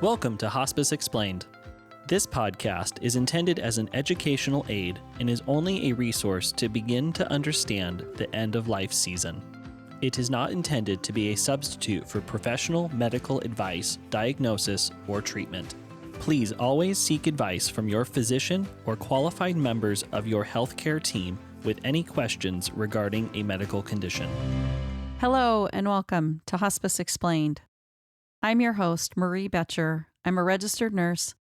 Welcome to Hospice Explained. This podcast is intended as an educational aid and is only a resource to begin to understand the end-of-life season. It is not intended to be a substitute for professional medical advice, diagnosis, or treatment. Please always seek advice from your physician or qualified members of your healthcare team with any questions regarding a medical condition. Hello and welcome to Hospice Explained. I'm your host, Marie Betcher. I'm a registered nurse.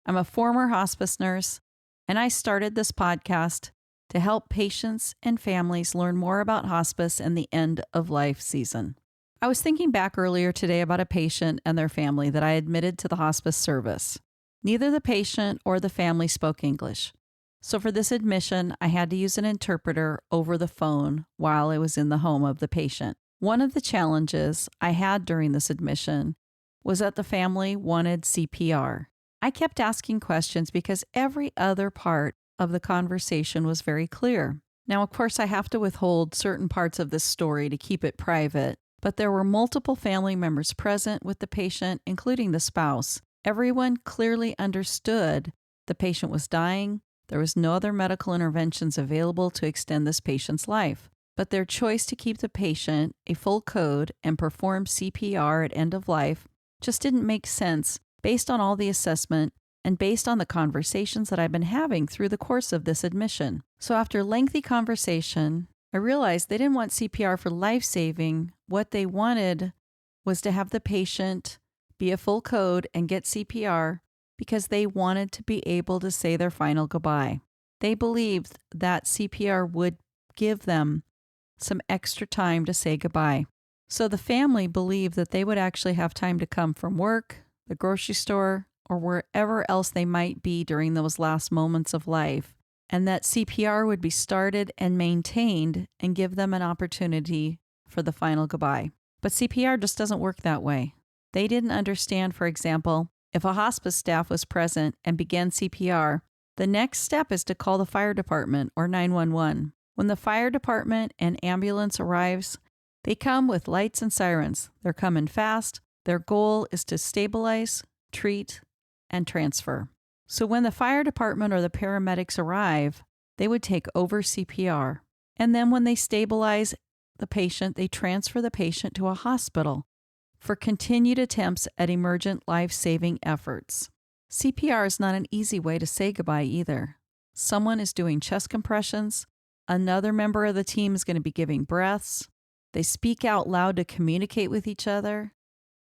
I'm a former hospice nurse, and I started this podcast to help patients and families learn more about hospice and the end of life season. I was thinking back earlier today about a patient and their family that I admitted to the hospice service. Neither the patient or the family spoke English. So for this admission, I had to use an interpreter over the phone while I was in the home of the patient. One of the challenges I had during this admission was that the family wanted CPR. I kept asking questions because every other part of the conversation was very clear. Now, of course, I have to withhold certain parts of this story to keep it private, but there were multiple family members present with the patient, including the spouse. Everyone clearly understood the patient was dying. There was no other medical interventions available to extend this patient's life. But their choice to keep the patient a full code and perform CPR at end of life just didn't make sense based on all the assessment and based on the conversations that I've been having through the course of this admission. So after lengthy conversation, I realized they didn't want CPR for life-saving. What they wanted was to have the patient be a full code and get CPR because they wanted to be able to say their final goodbye. They believed that CPR would give them some extra time to say goodbye. So the family believed that they would actually have time to come from work, the grocery store, or wherever else they might be during those last moments of life, and that CPR would be started and maintained and give them an opportunity for the final goodbye. But CPR just doesn't work that way. They didn't understand, for example, if a hospice staff was present and began CPR, the next step is to call the fire department or 911. When the fire department and ambulance arrives, they come with lights and sirens. They're coming fast. Their goal is to stabilize, treat, and transfer. So when the fire department or the paramedics arrive, they would take over CPR. And then when they stabilize the patient, they transfer the patient to a hospital for continued attempts at emergent life-saving efforts. CPR is not an easy way to say goodbye either. Someone is doing chest compressions. Another member of the team is going to be giving breaths. They speak out loud to communicate with each other.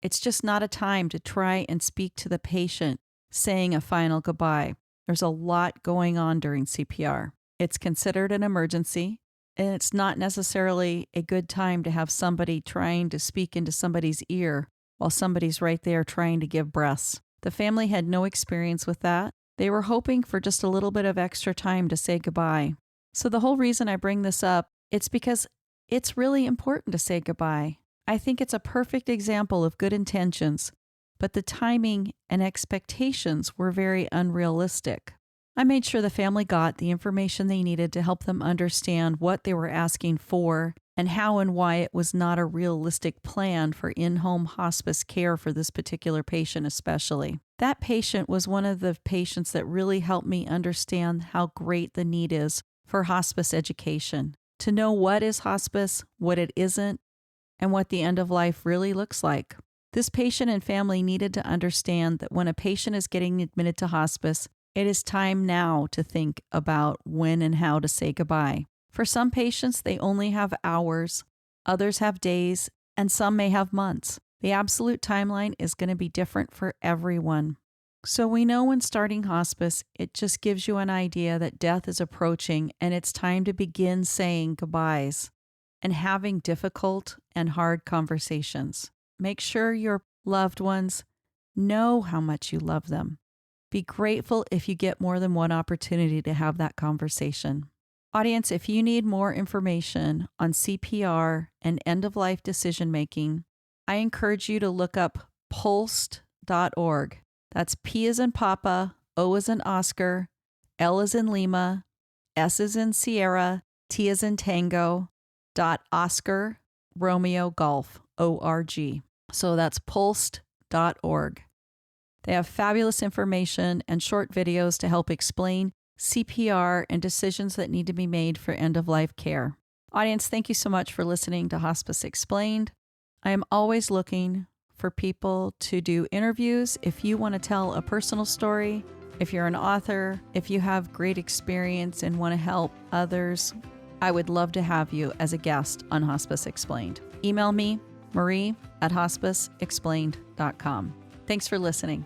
It's just not a time to try and speak to the patient saying a final goodbye. There's a lot going on during CPR. It's considered an emergency, and it's not necessarily a good time to have somebody trying to speak into somebody's ear while somebody's right there trying to give breaths. The family had no experience with that. They were hoping for just a little bit of extra time to say goodbye. So the whole reason I bring this up, it's because it's really important to say goodbye. I think it's a perfect example of good intentions, but the timing and expectations were very unrealistic. I made sure the family got the information they needed to help them understand what they were asking for and how and why it was not a realistic plan for in-home hospice care for this particular patient especially. That patient was one of the patients that really helped me understand how great the need is for hospice education. To know what is hospice, what it isn't, and what the end of life really looks like. This patient and family needed to understand that when a patient is getting admitted to hospice, it is time now to think about when and how to say goodbye. For some patients, they only have hours, others have days, and some may have months. The absolute timeline is going to be different for everyone. So we know when starting hospice, it just gives you an idea that death is approaching and it's time to begin saying goodbyes and having difficult and hard conversations. Make sure your loved ones know how much you love them. Be grateful if you get more than one opportunity to have that conversation. Audience, if you need more information on CPR and end-of-life decision-making, I encourage you to look up pulsed.org. That's P as in Papa, O as in Oscar, L as in Lima, S as in Sierra, T as in Tango, .Oscar, Romeo Golf, ORG. So that's pulsed.org. They have fabulous information and short videos to help explain CPR and decisions that need to be made for end-of-life care. Audience, thank you so much for listening to Hospice Explained. I am always looking for people to do interviews. If you want to tell a personal story, if you're an author, if you have great experience and want to help others, I would love to have you as a guest on Hospice Explained. Email me, marie@hospiceexplained.com. Thanks for listening.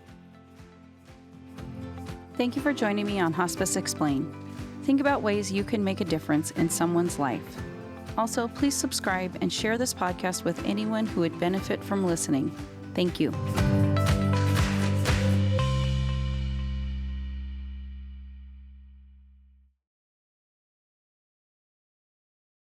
Thank you for joining me on Hospice Explained. Think about ways you can make a difference in someone's life. Also, please subscribe and share this podcast with anyone who would benefit from listening. Thank you.